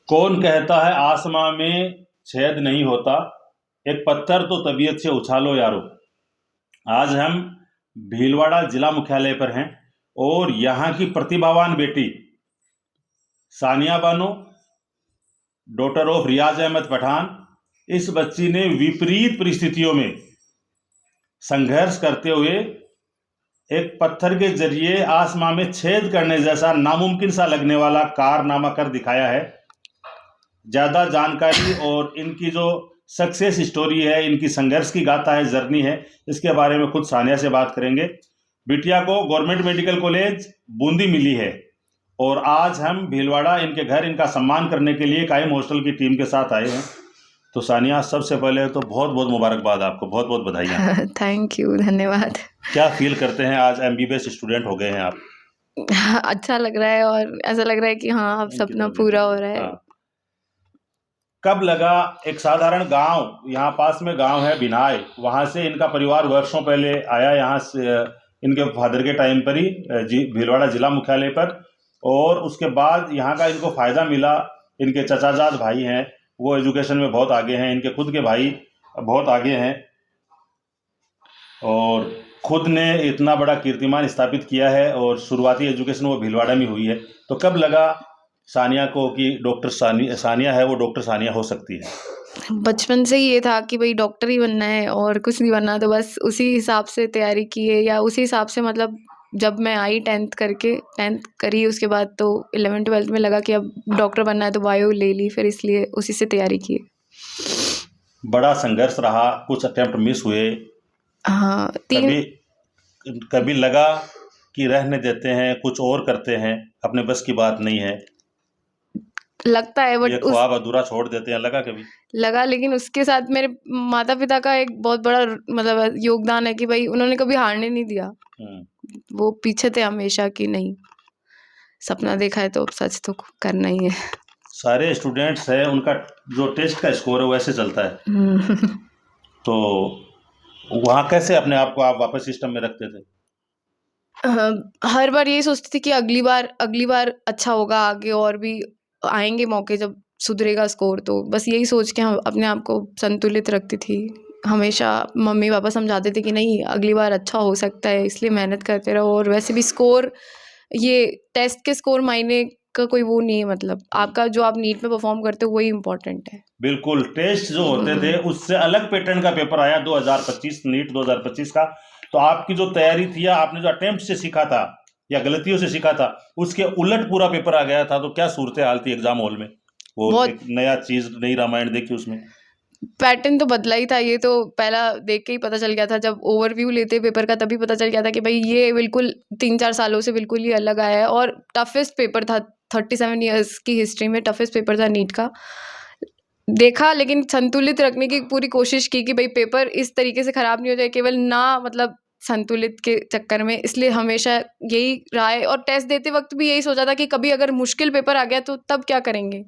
कौन कहता है आसमां में छेद नहीं होता, एक पत्थर तो तबीयत से उछालो यारो। आज हम भीलवाड़ा जिला मुख्यालय पर हैं और यहाँ की प्रतिभावान बेटी सानिया बानो, डॉटर ऑफ रियाज अहमद पठान, इस बच्ची ने विपरीत परिस्थितियों में संघर्ष करते हुए एक पत्थर के जरिए आसमां में छेद करने जैसा नामुमकिन सा लगने वाला कारनामा कर दिखाया है। ज़्यादा जानकारी और इनकी जो सक्सेस स्टोरी है, इनकी संघर्ष की गाथा है, जर्नी है, इसके बारे में खुद सानिया से बात करेंगे। बिटिया को गवर्नमेंट मेडिकल कॉलेज बूंदी मिली है और आज हम भीलवाड़ा इनके घर इनका सम्मान करने के लिए कायम हॉस्टल की टीम के साथ आए हैं। तो सानिया, सबसे पहले तो बहुत बहुत मुबारकबाद, आपको बहुत बहुत बधाइयाँ। थैंक यू, धन्यवाद। क्या फील करते हैं, आज MBBS स्टूडेंट हो गए हैं आप? अच्छा लग रहा है और ऐसा लग रहा है कि हाँ, अब सपना पूरा हो रहा है। हाँ। कब लगा? एक साधारण गांव, यहाँ पास में गांव है बिनाय, वहाँ से इनका परिवार वर्षों पहले आया यहाँ से, इनके फादर के टाइम पर ही भीलवाड़ा जिला मुख्यालय पर, और उसके बाद यहाँ का इनको फ़ायदा मिला। इनके चचाजाद भाई हैं, वो एजुकेशन में बहुत आगे हैं, इनके खुद के भाई बहुत आगे हैं और खुद ने इतना बड़ा कीर्तिमान स्थापित किया है और शुरुआती एजुकेशन वो भीलवाड़ा में हुई है। तो कब लगा सानिया को कि डॉक्टर सानिया है वो डॉक्टर सानिया हो सकती है? बचपन से ही ये था कि भाई डॉक्टर ही बनना है और कुछ नहीं बनना, तो बस उसी हिसाब से तैयारी की है, या उसी हिसाब से मतलब जब मैं आई 10th करी, उसके बाद तो 11th-12th में लगा कि अब डॉक्टर बनना है तो बायो ले ली, फिर इसलिए उसी से तैयारी की। बड़ा संघर्ष रहा, कुछ अटेम्प्ट मिस हुए। हाँ, कभी लगा कि रहने देते हैं, कुछ और करते हैं, अपने बस की बात नहीं है, लगता है, बट ये ख्वाब अधूरा छोड़ देते हैं, लगा कभी? लगा, लेकिन उसके साथ मेरे माता पिता का एक बहुत बड़ा मतलब योगदान है कि भाई उन्होंने कभी हारने नहीं दिया। वो पीछे थे हमेशा कि नहीं, सपना देखा है तो सच तो करना ही है। सारे स्टूडेंट्स हैं, उनका जो टेस्ट का स्कोर है वैसे चलता है। तो वहाँ कैसे अपने आप को आप वापस सिस्टम में रखते थे? हर बार यही सोचती थी कि अगली बार अच्छा होगा, आगे और भी आएंगे मौके जब सुधरेगा स्कोर, तो बस यही सोच के हम अपने आप को संतुलित रखती थी। हमेशा मम्मी पापा समझाते थे कि नहीं, अगली बार अच्छा हो सकता है, इसलिए मेहनत करते रहो। और वैसे भी स्कोर, ये टेस्ट के स्कोर मायने का कोई वो नहीं है, मतलब आपका जो आप नीट में परफॉर्म करते हो वही इम्पोर्टेंट है। बिल्कुल, टेस्ट जो होते थे उससे अलग पैटर्न का पेपर आया 2025 नीट 2025 का। तो आपकी जो तैयारी थी या आपने जो अटेम्प्ट से सीखा था या गलतियों से सीखा था, उसके उलट पूरा पेपर आ गया था। तो क्या सूरत हाल थी एग्जाम हॉल में? वो एक नया चीज, नई रामायण देखी उसमें? पैटर्न तो बदला ही था, ये तो पहला देख के ही पता चल गया था। जब ओवरव्यू लेते पेपर का तभी पता चल गया था कि भाई ये बिल्कुल 3-4 सालों से बिल्कुल ही अलग आया है और टफेस्ट पेपर था। 37 ईयर्स की हिस्ट्री में टफेस्ट पेपर था नीट का। देखा, लेकिन संतुलित रखने की पूरी कोशिश की कि भाई पेपर इस तरीके से ख़राब नहीं हो जाए, केवल ना मतलब संतुलित के चक्कर में। इसलिए हमेशा यही रहा है और टेस्ट देते वक्त भी यही सोचा था कि कभी अगर मुश्किल पेपर आ गया तो तब क्या करेंगे।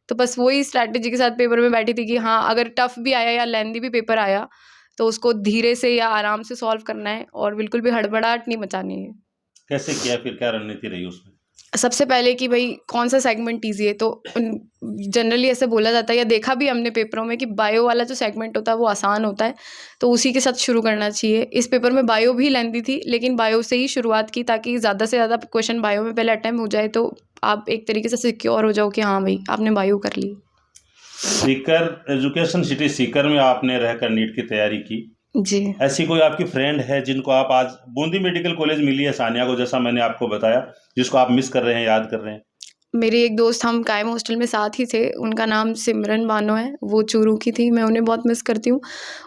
तो बस वही स्ट्रैटेजी के साथ पेपर में बैठी थी कि हाँ, अगर टफ भी आया या लेंदी भी पेपर आया तो उसको धीरे से या आराम से सॉल्व करना है और बिल्कुल भी हड़बड़ाहट नहीं मचानी है। कैसे किया फिर, क्या रणनीति रही उसमें? सबसे पहले कि भाई कौन सा सेगमेंट ईजी है, तो जनरली ऐसे बोला जाता है या देखा भी हमने पेपरों में कि बायो वाला जो सेगमेंट होता है वो आसान होता है, तो उसी के साथ शुरू करना चाहिए। इस पेपर में बायो भी लेंदी थी, लेकिन बायो से ही शुरुआत की ताकि ज़्यादा से ज़्यादा क्वेश्चन बायो में पहले अटैम्प्ट हो जाए, तो आप एक तरीके से सिक्योर हो जाओ कि हाँ भाई आपने बायो कर ली। सीकर एजुकेशन सिटी सीकर में आपने रहकर नीट की तैयारी की जी। ऐसी कोई आपकी फ्रेंड है जिनको आप आज, बूंदी मेडिकल कॉलेज मिली है सानिया को जैसा मैंने आपको बताया, जिसको आप मिस कर रहे हैं, याद कर रहे हैं? मेरी एक दोस्त, हम कायम हॉस्टल में साथ ही थे, उनका नाम सिमरन बानो है, वो चूरू की थी। मैं उन्हें बहुत मिस करती हूँ।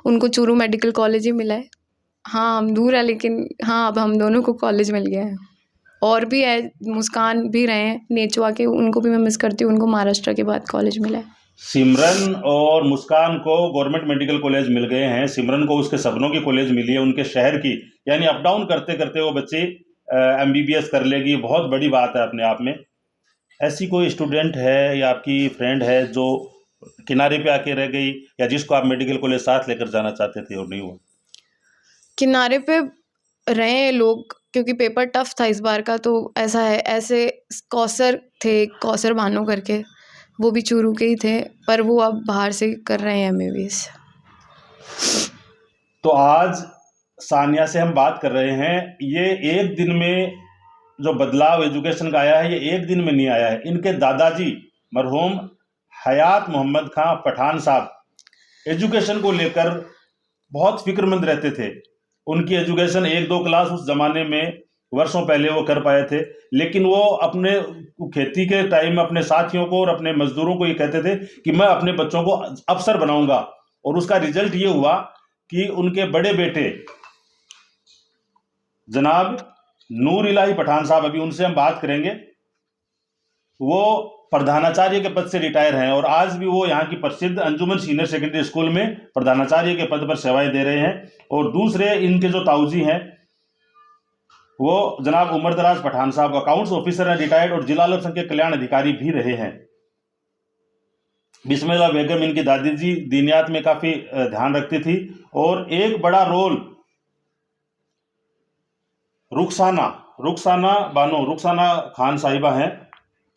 उनको चूरू मेडिकल कॉलेज ही मिला है। हाँ, हम दूर है लेकिन हाँ, अब हम दोनों को कॉलेज मिल गया है। और भी है, मुस्कान भी रहे हैं नेचवा के, उनको भी मैं मिस करती हूँ। उनको महाराष्ट्र के बाद कॉलेज मिला है। सिमरन और मुस्कान को गवर्नमेंट मेडिकल कॉलेज मिल गए हैं। सिमरन को उसके सपनों की कॉलेज मिली है, उनके शहर की, यानी अप डाउन करते करते वो बच्ची MBBS कर लेगी। बहुत बड़ी बात है अपने आप में। ऐसी कोई स्टूडेंट है या आपकी फ्रेंड है जो किनारे पे आके रह गई, या जिसको आप मेडिकल कॉलेज साथ लेकर जाना चाहते थे और नहीं हुआ? किनारे पे रहे लोग, क्योंकि पेपर टफ था इस बार का, तो ऐसा है। ऐसे कौसर थे, कौसर बानो करके, वो भी चूरू के ही थे, पर वो अब बाहर से कर रहे हैं MBBS। तो आज सानिया से हम बात कर रहे हैं। ये एक दिन में जो बदलाव एजुकेशन का आया है, ये एक दिन में नहीं आया है। इनके दादाजी मरहूम हयात मोहम्मद खां पठान साहब एजुकेशन को लेकर बहुत फिक्रमंद रहते थे। उनकी एजुकेशन 1-2 क्लास उस जमाने में वर्षों पहले वो कर पाए थे, लेकिन वो अपने खेती के टाइम अपने साथियों को और अपने मजदूरों को ये कहते थे कि मैं अपने बच्चों को अफसर बनाऊंगा। और उसका रिजल्ट ये हुआ कि उनके बड़े बेटे जनाब नूर इलाही पठान साहब, अभी उनसे हम बात करेंगे, वो प्रधानाचार्य के पद से रिटायर हैं और आज भी वो यहाँ की प्रसिद्ध अंजुमन सीनियर सेकेंडरी स्कूल में प्रधानाचार्य के पद पर सेवाएं दे रहे हैं। और दूसरे इनके जो ताऊजी हैं वो जनाब उमरदराज पठान साहब अकाउंट्स ऑफिसर हैं, रिटायर्ड, और जिला अल्पसंख्यक कल्याण अधिकारी भी रहे हैं। बिस्मिल्लाह बेगम इनकी दादी जी दीनियात में काफी ध्यान रखती थी। और एक बड़ा रोल रुखसाना खान साहिबा हैं,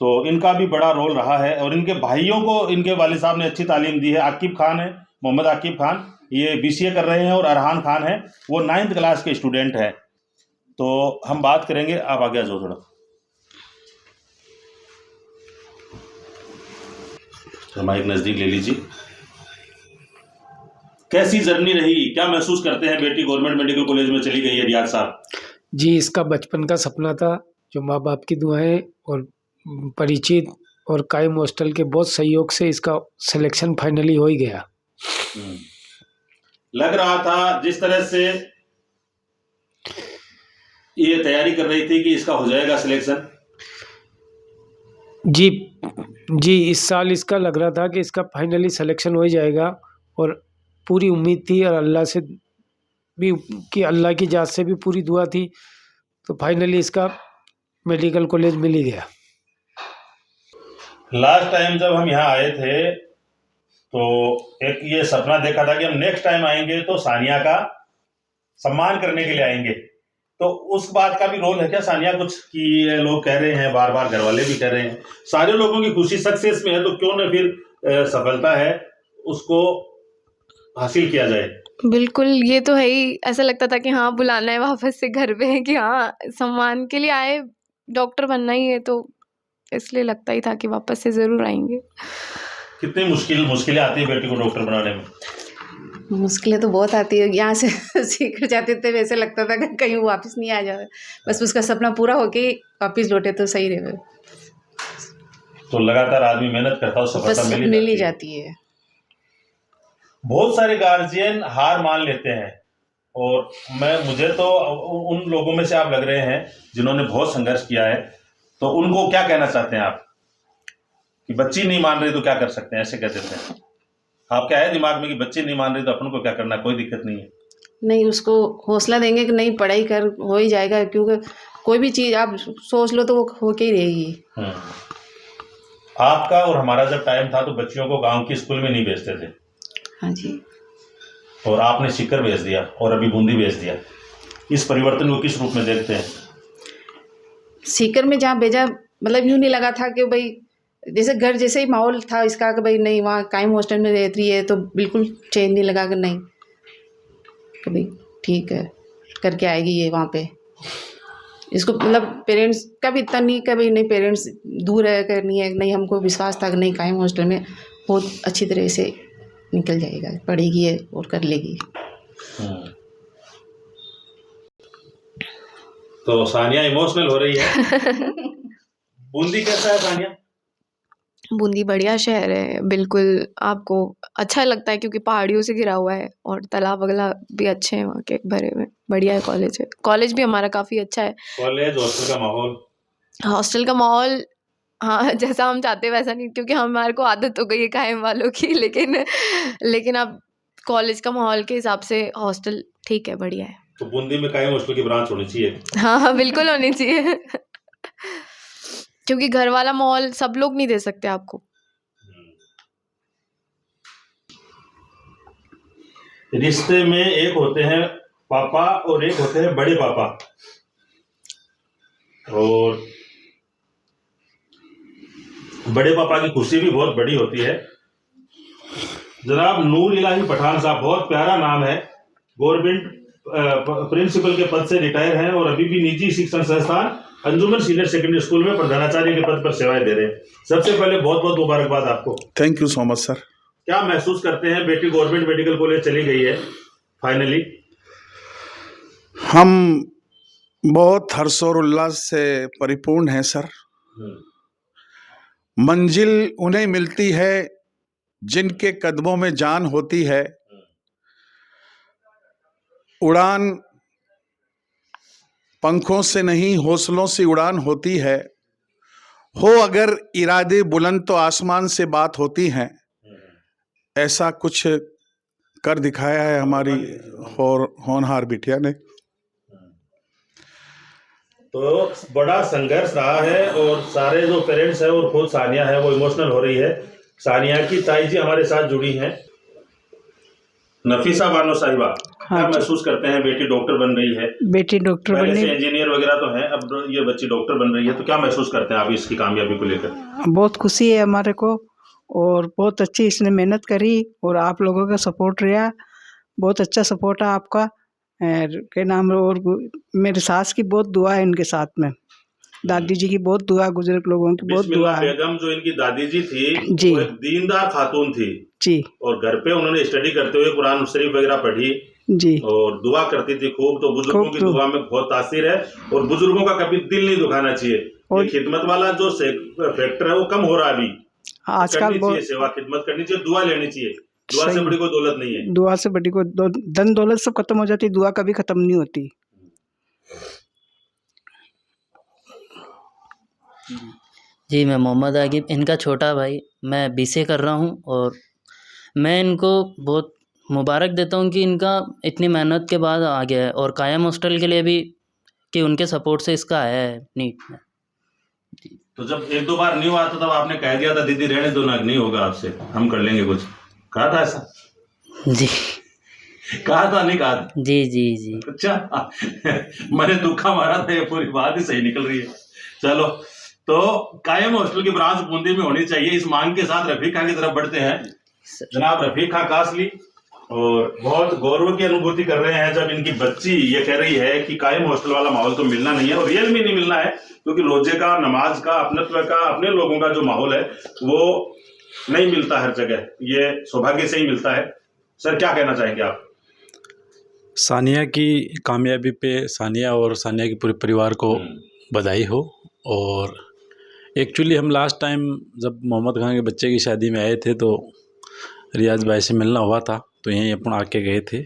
तो इनका भी बड़ा रोल रहा है। और इनके भाइयों को इनके वालिद साहब ने अच्छी तालीम दी है। आकिब खान है, मोहम्मद आकिब खान, ये BCA कर रहे हैं, और अरहान खान है, वो 9th क्लास के स्टूडेंट हैं। तो हम बात करेंगे, आप आगे आ जाओ थोड़ा, माइक नजदीक ले लीजिए। कैसी जर्नी रही, क्या महसूस करते हैं? बेटी गवर्नमेंट मेडिकल कॉलेज में चली गई है रियाज साहब। जी, इसका बचपन का सपना था, जो माँ बाप की दुआएं और परिचित और कायम हॉस्टल के बहुत सहयोग से इसका सिलेक्शन फाइनली हो ही गया। लग रहा था जिस तरह से ये तैयारी कर रही थी कि इसका हो जाएगा सिलेक्शन। जी, इस साल इसका लग रहा था कि इसका फाइनली सिलेक्शन हो ही जाएगा, और पूरी उम्मीद थी, और अल्लाह से भी कि अल्लाह की जात से भी पूरी दुआ थी, तो फाइनली इसका मेडिकल कॉलेज मिल ही गया। लास्ट टाइम जब हम यहाँ आए थे तो एक ये सपना देखा था कि हम नेक्स्ट टाइम आएंगे तो सानिया का सम्मान करने के लिए आएंगे। तो उस बात का भी रोल है क्या सानिया कुछ, कि लोग कह रहे हैं, बार बार घर वाले भी कह रहे हैं, सारे लोगों की खुशी सक्सेस में है, तो क्यों न फिर सफलता है उसको हासिल किया जाए। बिल्कुल, ये तो है ही। ऐसा लगता था कि हाँ, बुलाना है वापस से घर पे, कि हाँ, सम्मान के लिए आए, डॉक्टर बनना ही है, तो इसलिए लगता ही था कि वापस से ज़रूर आएंगे। कितनी मुश्किलें आती है बेटी को डॉक्टर बनाने में? मुश्किलें तो बहुत आती है। यहाँ से सीख जाते थे, वैसे लगता था कि कहीं वापस नहीं आ जाए, बस उसका सपना पूरा होके वापस लौटे तो सही रहे। तो लगातार आदमी मेहनत करता है, सफलता मिल ही जाती है। बहुत सारे गार्जियन हार मान लेते हैं, और मुझे तो उन लोगों में से आप लग रहे हैं जिन्होंने बहुत संघर्ष किया है। तो उनको क्या कहना चाहते हैं आप, कि बच्ची नहीं मान रही तो क्या कर सकते हैं? ऐसे कह देते हैं आप, क्या है दिमाग में कि बच्ची नहीं मान रही तो अपन को क्या करना, कोई दिक्कत नहीं है? नहीं, उसको हौसला देंगे कि नहीं, पढ़ाई कर, हो ही जाएगा, क्योंकि कोई भी चीज़ आप सोच लो तो वो हो के ही रहेगी। आपका और हमारा जब टाइम था तो बच्चियों को गांव की स्कूल में नहीं भेजते थे। हाँ जी। और आपने सीकर भेज दिया और अभी बूंदी भेज दिया। इस परिवर्तन को किस रूप में देखते हैं? सीकर में जहाँ भेजा, मतलब यूँ नहीं लगा था कि भाई जैसे घर जैसे ही माहौल था इसका, कि भाई नहीं, वहाँ कायम हॉस्टल में रहती है, तो बिल्कुल चैन नहीं लगा कि नहीं, कि भाई ठीक है करके आएगी ये वहाँ पे। इसको मतलब पेरेंट्स का भी इतना नहीं, कि भाई नहीं पेरेंट्स दूर है करनी है, नहीं, हमको विश्वास था कि नहीं, कायम हॉस्टल में बहुत अच्छी तरह से निकल जाएगा, पढ़ेगी है और कर लेगी। तो सानिया इमोशनल हो रही है। बूंदी कैसा है सानिया? बूंदी बढ़िया शहर है, बिल्कुल आपको अच्छा लगता है, क्योंकि पहाड़ियों से घिरा हुआ है, और तालाब वगैरह भी अच्छे हैं वहाँ के भरे में। बढ़िया है कॉलेज है, कॉलेज भी हमारा काफ़ी अच्छा है। कॉलेज, हॉस्टल का माहौल? हॉस्टल का माहौल हाँ, जैसा हम चाहते हैं वैसा नहीं, क्योंकि हमारे को आदत हो गई है कायम वालों की, लेकिन अब कॉलेज का माहौल के हिसाब से हॉस्टल ठीक है, बढ़िया है। तो बूंदी में कायम हॉस्टल की ब्रांच होनी चाहिए। हाँ, बिल्कुल होनी चाहिए। क्योंकि घर वाला माहौल सब लोग नहीं दे सकते आपको। रिश्ते में एक होते हैं पापा और एक होते हैं बड़े पापा, और बड़े पापा की खुशी भी बहुत बड़ी होती है। जनाब नूर इलाही पठान साहब, बहुत प्यारा नाम है, गवर्नमेंट प्रिंसिपल के पद से रिटायर हैं और अभी भी निजी शिक्षण संस्थान अंजुमन सीनियर सेकेंडरी स्कूल में प्रधानाचार्य के पद पर सेवाएं दे रहे हैं। सबसे पहले बहुत बहुत मुबारकबाद आपको। Thank you so much sir. क्या महसूस करते हैं, बेटी गवर्नमेंट मेडिकल कॉलेज चली गई है फाइनली? हम बहुत हर्ष और उल्लास से परिपूर्ण हैं सर। मंजिल उन्हें मिलती है जिनके कदमों में जान होती है। उड़ान पंखों से नहीं हौसलों से उड़ान होती है। हो अगर इरादे बुलंद तो आसमान से बात होती है। ऐसा कुछ कर दिखाया है हमारी होनहार बिटिया ने। तो बड़ा संघर्ष रहा है और सारे जो पेरेंट्स हैं और खुद सानिया है वो इमोशनल हो रही है। सानिया की ताई जी हमारे साथ जुड़ी हैं, नफीसा बानो साहिबा। क्या महसूस करते हैं, बेटी डॉक्टर बन रही है? बेटी डॉक्टर पहले बनी, से इंजीनियर वगैरह तो हैं, अब ये बच्ची डॉक्टर बन रही है, तो क्या महसूस करते हैं आप इसकी कामयाबी को लेकर? बहुत खुशी है हमारे को और बहुत अच्छी इसने मेहनत करी और आप लोगों का सपोर्ट रहा, बहुत अच्छा सपोर्ट है आपका। के नाम और मेरे सास की बहुत दुआ है इनके साथ में, दादी जी की बहुत दुआ, बुजुर्ग लोगों की बहुत दुआ है। बेगम जो इनकी दादी जी थी जी, वो एक दीनदार खातून थी जी, और घर पे उन्होंने स्टडी करते हुए कुरान शरीफ वगैरह पढ़ी जी, और दुआ करती थी खूब। तो बुजुर्गों की दुआ में बहुत तासीर है और बुजुर्गों का कभी दिल नहीं दुखाना चाहिए। और खिदमत वाला जो फैक्टर है वो कम हो रहा है अभी। आजकल बहुत सेवा खिदमत करनी चाहिए, दुआ लेनी चाहिए। दुआ से बड़ी कोई दौलत नहीं है। दुआ से बड़ी कोई धन दौलत सब खत्म हो जाती, दुआ कभी खत्म नहीं होती। जी, मैं मोहम्मद आगिब, इनका छोटा भाई। मैं बीसीए कर रहा हूँ और मैं इनको बहुत मुबारक देता हूँ कि इनका इतनी मेहनत के बाद आ गया है और कायम हॉस्टल के लिए भी कि उनके सपोर्ट से इसका आया है नीट में। तो जब एक दो बार नहीं हुआ था तब आपने कह दिया था दीदी रहने दो ना, नहीं होगा आपसे, हम कर लेंगे कुछ, कहा था ऐसा? जी, कहा था, नहीं कहा था? जी जी जी। अच्छा मैंने दुखा मारा था, ये पूरी बात ही सही निकल रही है। चलो, तो कायम हॉस्टल की ब्रांच बूंदी में होनी चाहिए, इस मांग के साथ रफीक खां की तरफ बढ़ते हैं। जनाब रफीक खां कासली, और बहुत गौरव की अनुभूति कर रहे हैं जब इनकी बच्ची ये कह रही है कि कायम हॉस्टल वाला माहौल तो मिलना नहीं है, और रियल में नहीं मिलना है, क्योंकि रोजे का, नमाज का, अपनत्व का, अपने लोगों का जो माहौल है वो नहीं मिलता हर जगह, ये सौभाग्य से ही मिलता है। सर क्या कहना चाहेंगे आप? सानिया की कामयाबी पे सानिया और सानिया के पूरे परिवार को बधाई हो। और एक्चुअली हम लास्ट टाइम जब मोहम्मद खान के बच्चे की शादी में आए थे तो रियाज भाई से मिलना हुआ था, तो यहीं अपन आके गए थे।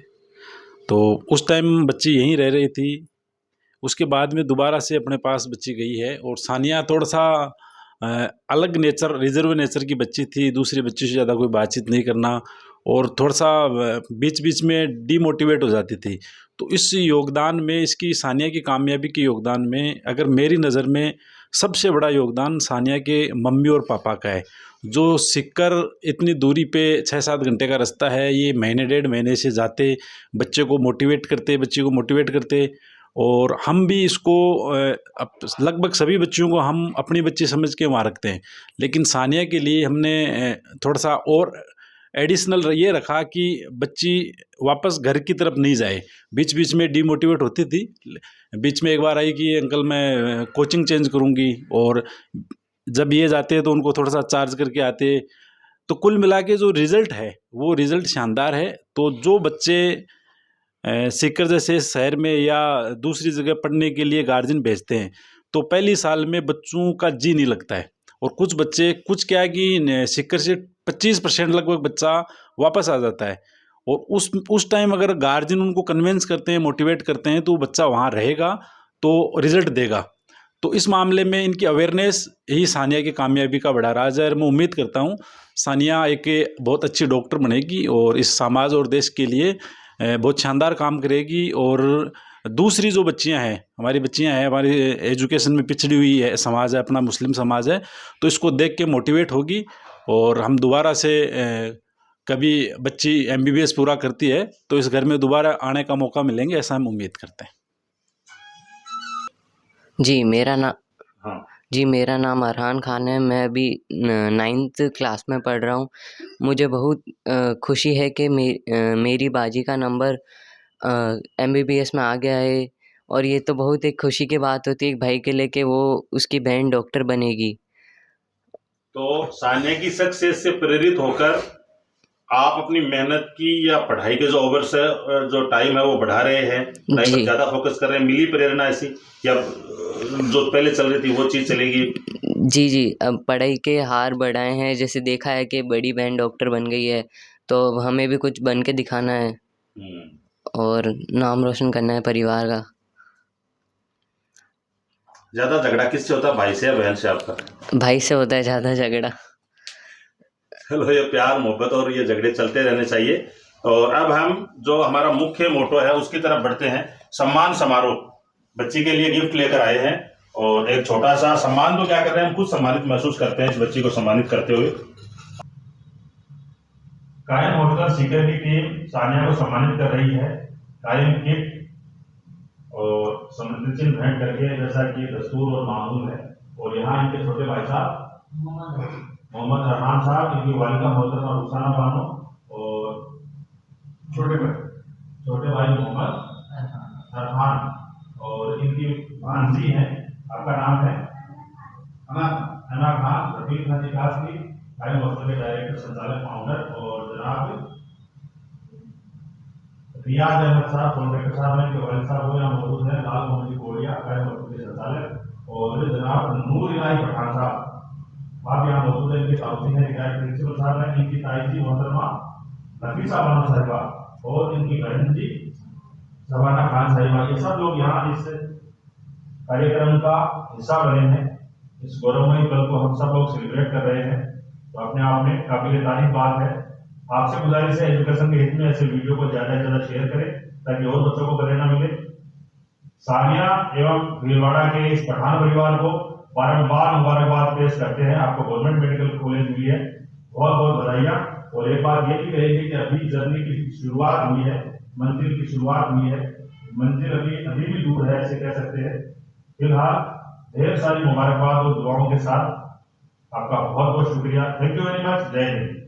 तो उस टाइम बच्ची यहीं रह रही थी, उसके बाद में दोबारा से अपने पास बच्ची गई है। और सानिया थोड़ा सा अलग नेचर, रिजर्व नेचर की बच्ची थी, दूसरी बच्ची से ज़्यादा कोई बातचीत नहीं करना और थोड़ा सा बीच बीच में डीमोटिवेट हो जाती थी। तो इस योगदान में, इसकी सानिया की कामयाबी के योगदान में, अगर मेरी नज़र में सबसे बड़ा योगदान सानिया के मम्मी और पापा का है, जो सीखकर इतनी दूरी पे 6-7 घंटे का रास्ता है, ये महीने 1.5 महीने से जाते, बच्चे को मोटिवेट करते। और हम भी इसको लगभग सभी बच्चियों को हम अपनी बच्ची समझ के वहाँ रखते हैं, लेकिन सानिया के लिए हमने थोड़ा सा और एडिशनल ये रखा कि बच्ची वापस घर की तरफ नहीं जाए। बीच बीच में डीमोटिवेट होती थी, बीच में एक बार आई कि अंकल मैं कोचिंग चेंज करूँगी, और जब ये जाते तो उनको थोड़ा सा चार्ज करके आते। तो कुल मिला के जो रिज़ल्ट है वो रिज़ल्ट शानदार है। तो जो बच्चे सीकर जैसे शहर में या दूसरी जगह पढ़ने के लिए गार्जियन भेजते हैं, तो पहली साल में बच्चों का जी नहीं लगता है, और कुछ बच्चे क्या है कि सीकर से 25% लगभग बच्चा वापस आ जाता है, और उस टाइम अगर गार्जियन उनको कन्विंस करते हैं, मोटिवेट करते हैं, तो बच्चा वहाँ रहेगा तो रिज़ल्ट देगा। तो इस मामले में इनकी अवेयरनेस ही सानिया की कामयाबी का बड़ा राज है। और मैं उम्मीद करता हूँ सानिया एक बहुत अच्छी डॉक्टर बनेगी और इस समाज और देश के लिए बहुत शानदार काम करेगी। और दूसरी जो बच्चियां हैं, हमारी बच्चियां हैं, हमारी एजुकेशन में पिछड़ी हुई है समाज है, अपना मुस्लिम समाज है, तो इसको देख के मोटिवेट होगी। और हम दोबारा से कभी बच्ची MBBS पूरा करती है तो इस घर में दोबारा आने का मौका मिलेंगे, ऐसा हम उम्मीद करते हैं। जी, मेरा नाम हाँ जी, मेरा नाम अरहान खान है। मैं अभी 9th क्लास में पढ़ रहा हूँ। मुझे बहुत खुशी है कि मेरी बाजी का नंबर MBBS में आ गया है और ये तो बहुत एक खुशी की बात होती है एक भाई के लिए कि वो उसकी बहन डॉक्टर बनेगी। तो सानिया की सक्सेस से प्रेरित होकर आप अपनी मेहनत की या पढ़ाई के जो ओवर्स है जो टाइम है वो बढ़ा रहे हैं, पढ़ाई पर जी। ज़्यादा फोकस कर रहे हैं। मिली प्रेरणा ऐसी या जो पहले चल रही थी वो चीज़ चलेगी? जी, अब पढ़ाई के हार बढ़ाए हैं। जैसे देखा है कि बड़ी बहन डॉक्टर बन गई है, तो अब हमें भी कुछ बन के दिखाना है और नाम रोशन करना है परिवार का। ज़्यादा झगड़ा किससे होता है, भाई से या बहन से आपका? भाई से होता है ज़्यादा झगड़ा। चलो, ये प्यार मोहब्बत और ये झगड़े चलते रहने चाहिए। और अब हम जो हमारा मुख्य मोटो है उसकी तरफ बढ़ते हैं। सम्मान समारोह बच्ची के लिए गिफ्ट लेकर आए हैं और एक छोटा सा सम्मान तो क्या कर रहे हैं, हम खुद सम्मानित महसूस करते हैं इस बच्ची को सम्मानित करते हुए। कायम होटल सीकर की टीम सानिया को सम्मानित कर रही है। कायम किट और समृद्धि चिन्ह भेंट करके, जैसा कि दस्तूर और मामूल है। और यहाँ इनके छोटे भाई साहब मोहम्मद रहमान साहब, इनकी वालिदा मोहतरमा रुखसाना बानो और छोटे भाई मोहम्मद अरहान और इनकी भांजी हैं। आपका नाम है? अना खान, रफीक खान निकास की कायम हॉस्टल के डायरेक्टर, संचालक, फाउंडर। और जनाब रियाज अहमद साहब, कॉन्ट्रैक्टर साहब हैं, इनके वालिद साहब यहाँ मौजूद हैं। लाल मोहम्मद जी कोड़िया, कायम हॉस्टल के संचालक। और जनाब नूर इलाही पठान साहब, आप यहाँ मौजूद है। इनके काउंसिल है, रिटायर्ड प्रिंसिपल साहब हैं। इनकी ताई जी मोहतरमा नफीसा बानो साहिबा और इनकी बहन जी शबाना खान साहिबा, ये सब लोग यहाँ इस कार्यक्रम का हिस्सा बने हैं। इस गौरवमयी पल को हम सब लोग सेलिब्रेट कर रहे हैं, तो अपने आप में काबिल तारीफ बात है। आपसे गुजारिश है एजुकेशन के हित में ऐसे वीडियो को ज़्यादा से ज़्यादा शेयर करें ताकि और बच्चों को प्रेरणा मिले। सानिया एवं भीलवाड़ा के इस पठान परिवार को बारंबार मुबारकबाद पेश करते हैं। आपको गवर्नमेंट मेडिकल कॉलेज मिली है, बहुत बहुत बधाइयाँ। और एक बात ये भी कहेगी कि अभी जर्नी की शुरुआत हुई है, मंजिल की शुरुआत हुई है। मंजिल अभी भी दूर है, ऐसे कह सकते हैं। फिलहाल ढेर सारी मुबारकबाद और दुआओं के साथ आपका बहुत बहुत शुक्रिया। Thank you very much. जय हिंद।